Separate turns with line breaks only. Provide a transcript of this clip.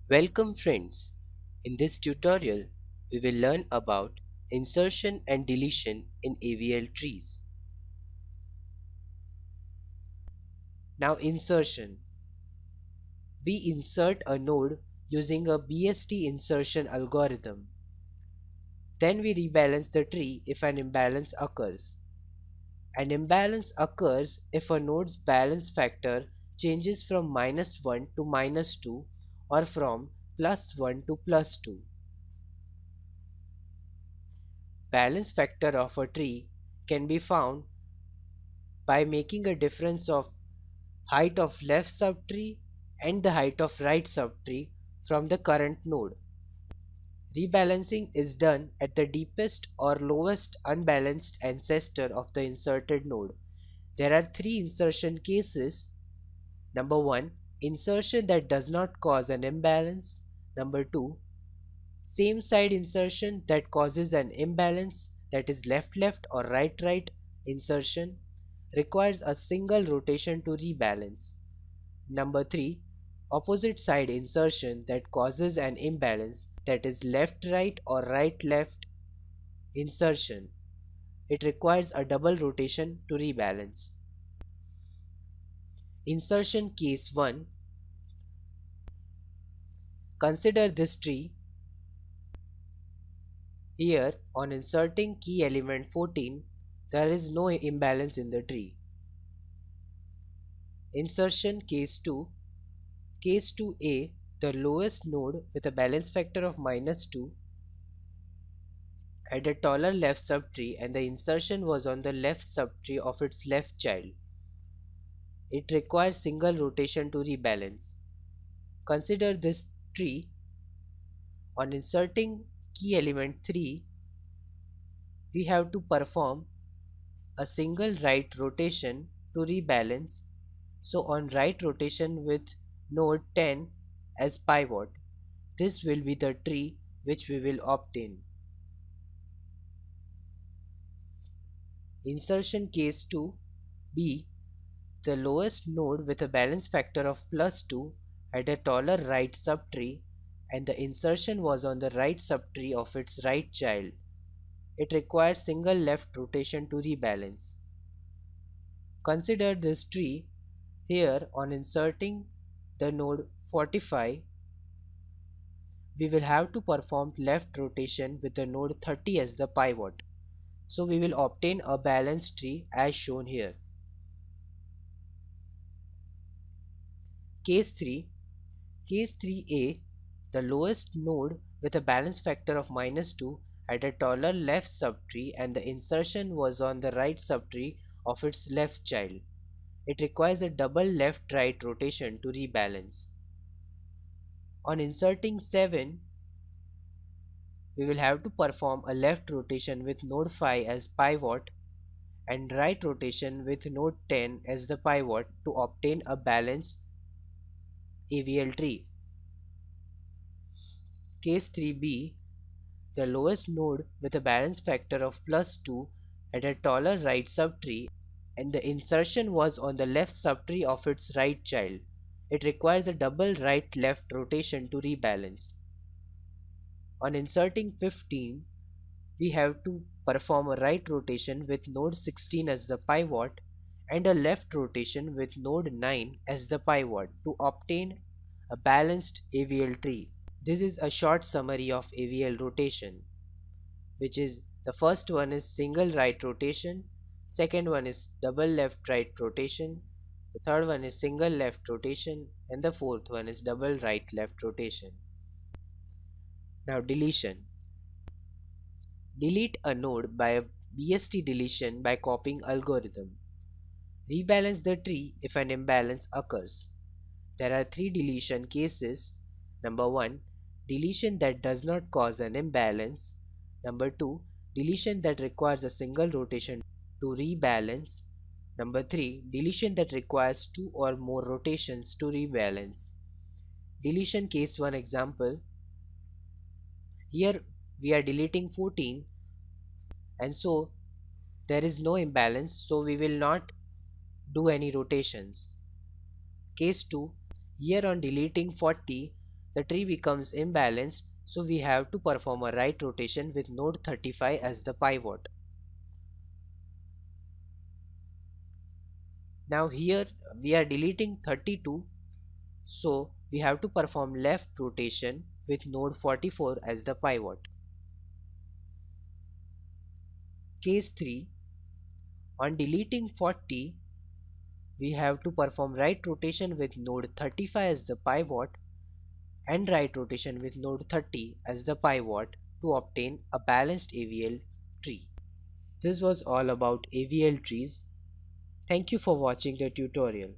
Welcome friends. In this tutorial, we will learn about insertion and deletion in AVL trees. Now insertion. We insert a node using a BST insertion algorithm. Then we rebalance the tree if an imbalance occurs. An imbalance occurs if a node's balance factor changes from -1 to -2 or from +1 to +2. Balance factor of a tree can be found by making a difference of height of left subtree and the height of right subtree from the current node. Rebalancing is done at the deepest or lowest unbalanced ancestor of the inserted node. There are three insertion cases. Number 1, insertion that does not cause an imbalance. Number 2, same side insertion that causes an imbalance, that is left-left or right-right insertion, requires a single rotation to rebalance. Number 3, opposite side insertion that causes an imbalance, that is left-right or right-left insertion. It requires a double rotation to rebalance. Insertion case 1. Consider this tree. Here, on inserting key element 14, there is no imbalance in the tree. Insertion case 2. Case 2a, the lowest node with a balance factor of -2 had a taller left subtree and the insertion was on the left subtree of its left child. It requires single rotation to rebalance. Consider this tree. On inserting key element 3, we have to perform a single right rotation to rebalance. So on right rotation with node 10 as pivot, this will be the tree which we will obtain. Insertion case 2b, the lowest node with a balance factor of +2 had a taller right subtree and the insertion was on the right subtree of its right child. It requires single left rotation to rebalance. Consider this tree. Here, on inserting the node 45, we will have to perform left rotation with the node 30 as the pivot. So we will obtain a balanced tree as shown here. Case 3. Case 3a, the lowest node with a balance factor of -2 had a taller left subtree and the insertion was on the right subtree of its left child. It requires a double left-right rotation to rebalance. On inserting 7, we will have to perform a left rotation with node 5 as pivot and right rotation with node 10 as the pivot to obtain a balanced AVL tree. Case 3b, the lowest node with a balance factor of +2 had a taller right subtree and the insertion was on the left subtree of its right child. It requires a double right-left rotation to rebalance. On inserting 15, we have to perform a right rotation with node 16 as the pivot and a left rotation with node 9 as the pivot to obtain a balanced AVL tree. This is a short summary of AVL rotation, which is the first one is single right rotation, second one is double left right rotation, the third one is single left rotation, and the fourth one is double right left rotation. Now deletion. Delete a node by a BST deletion by copying algorithm. Rebalance the tree if an imbalance occurs. There are three deletion cases. Number 1, deletion that does not cause an imbalance. Number 2, deletion that requires a single rotation to rebalance. Number 3, deletion that requires 2 or more rotations to rebalance. Deletion case 1 example. Here we are deleting 14 and so there is no imbalance, so we will not do any rotations. Case 2, here on deleting 40, the tree becomes imbalanced, so we have to perform a right rotation with node 35 as the pivot. Now here we are deleting 32, so we have to perform left rotation with node 44 as the pivot. Case 3. On deleting 40, we have to perform right rotation with node 35 as the pivot and right rotation with node 30 as the pivot to obtain a balanced AVL tree. This was all about AVL trees. Thank you for watching the tutorial.